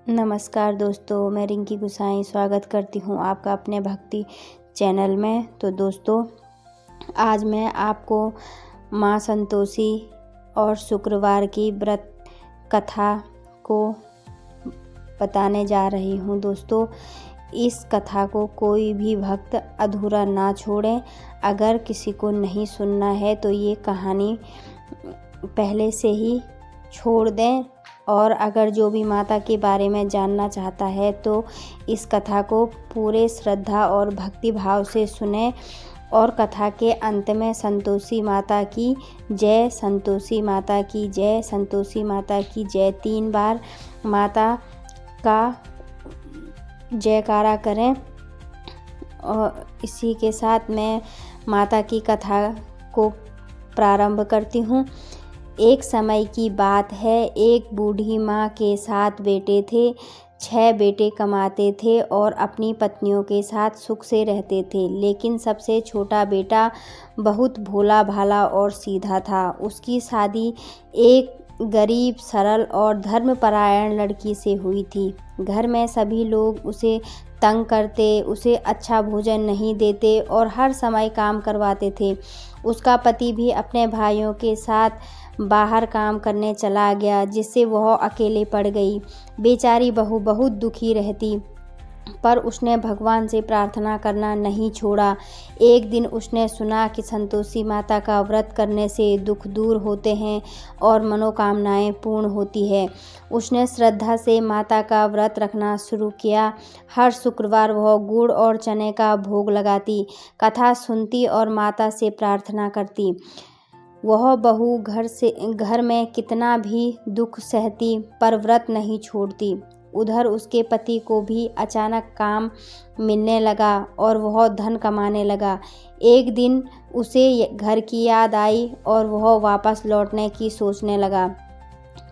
नमस्कार दोस्तों, मैं रिंकी गुसाई स्वागत करती हूँ आपका अपने भक्ति चैनल में। तो दोस्तों, आज मैं आपको माँ संतोषी और शुक्रवार की व्रत कथा को बताने जा रही हूँ। दोस्तों, इस कथा को कोई भी भक्त अधूरा ना छोड़ें। अगर किसी को नहीं सुनना है तो ये कहानी पहले से ही छोड़ दें, और अगर जो भी माता के बारे में जानना चाहता है तो इस कथा को पूरे श्रद्धा और भक्ति भाव से सुने। और कथा के अंत में संतोषी माता की जय, संतोषी माता की जय, संतोषी माता की जय 3 बार माता का जयकारा करें। और इसी के साथ मैं माता की कथा को प्रारंभ करती हूँ। एक समय की बात है, एक बूढ़ी माँ के 7 बेटे थे। 6 बेटे कमाते थे और अपनी पत्नियों के साथ सुख से रहते थे, लेकिन सबसे छोटा बेटा बहुत भोला भाला और सीधा था। उसकी शादी एक गरीब, सरल और धर्मपरायण लड़की से हुई थी। घर में सभी लोग उसे तंग करते, उसे अच्छा भोजन नहीं देते और हर समय काम करवाते थे। उसका पति भी अपने भाइयों के साथ बाहर काम करने चला गया, जिससे वह अकेले पड़ गई। बेचारी बहू बहुत दुखी रहती, पर उसने भगवान से प्रार्थना करना नहीं छोड़ा। एक दिन उसने सुना कि संतोषी माता का व्रत करने से दुख दूर होते हैं और मनोकामनाएं पूर्ण होती है। उसने श्रद्धा से माता का व्रत रखना शुरू किया। हर शुक्रवार वह गुड़ और चने का भोग लगाती, कथा सुनती और माता से प्रार्थना करती। वह बहू घर में कितना भी दुख सहती, पर व्रत नहीं छोड़ती। उधर उसके पति को भी अचानक काम मिलने लगा और वह धन कमाने लगा। एक दिन उसे घर की याद आई और वह वापस लौटने की सोचने लगा।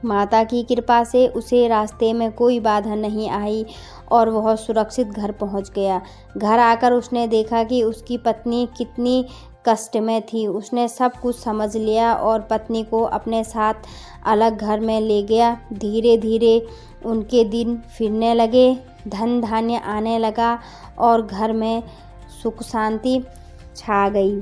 माता की कृपा से उसे रास्ते में कोई बाधा नहीं आई और वह सुरक्षित घर पहुंच गया। घर आकर उसने देखा कि उसकी पत्नी कितनी कष्ट में थी। उसने सब कुछ समझ लिया और पत्नी को अपने साथ अलग घर में ले गया। धीरे धीरे उनके दिन फिरने लगे, धन धान्य आने लगा और घर में सुख शांति छा गई।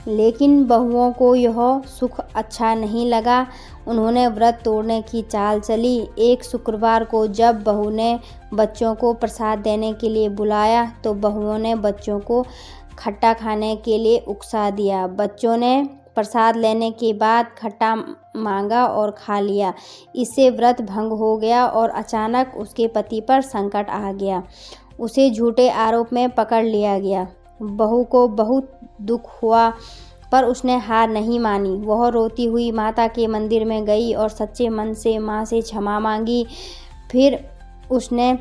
लेकिन बहुओं को यह सुख अच्छा नहीं लगा। उन्होंने व्रत तोड़ने की चाल चली। एक शुक्रवार को जब बहू ने बच्चों को प्रसाद देने के लिए बुलाया तो बहुओं ने बच्चों को खट्टा खाने के लिए उकसा दिया। बच्चों ने प्रसाद लेने के बाद खट्टा मांगा और खा लिया। इससे व्रत भंग हो गया और अचानक उसके पति पर संकट आ गया। उसे झूठे आरोप में पकड़ लिया गया। बहू को बहुत दुख हुआ, पर उसने हार नहीं मानी। वह रोती हुई माता के मंदिर में गई और सच्चे मन से माँ से क्षमा मांगी। फिर उसने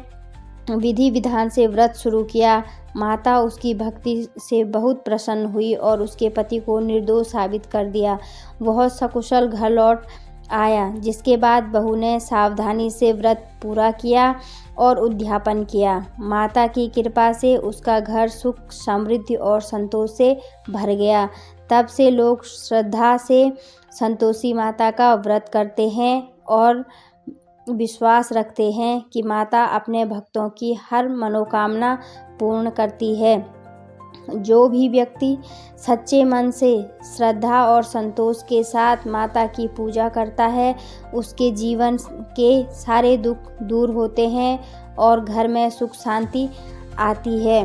विधि विधान से व्रत शुरू किया। माता उसकी भक्ति से बहुत प्रसन्न हुई और उसके पति को निर्दोष साबित कर दिया। वह सकुशल घर लौट आया, जिसके बाद बहू ने सावधानी से व्रत पूरा किया और उद्यापन किया। माता की कृपा से उसका घर सुख, समृद्धि और संतोष से भर गया। तब से लोग श्रद्धा से संतोषी माता का व्रत करते हैं और विश्वास रखते हैं कि माता अपने भक्तों की हर मनोकामना पूर्ण करती है। जो भी व्यक्ति सच्चे मन से, श्रद्धा और संतोष के साथ माता की पूजा करता है, उसके जीवन के सारे दुख दूर होते हैं और घर में सुख शांति आती है।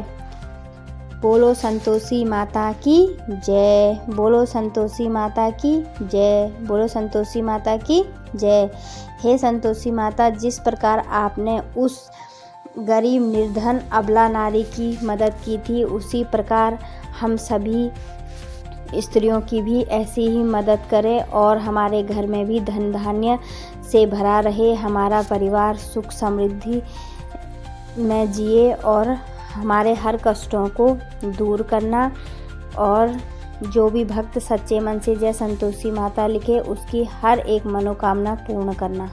बोलो संतोषी माता की जय, बोलो संतोषी माता की जय, बोलो संतोषी माता की जय। हे संतोषी माता, जिस प्रकार आपने उस गरीब, निर्धन, अबला नारी की मदद की थी, उसी प्रकार हम सभी स्त्रियों की भी ऐसी ही मदद करें और हमारे घर में भी धन धान्य से भरा रहे। हमारा परिवार सुख समृद्धि में जिए और हमारे हर कष्टों को दूर करना। और जो भी भक्त सच्चे मन से जय संतोषी माता लिखे, उसकी हर एक मनोकामना पूर्ण करना।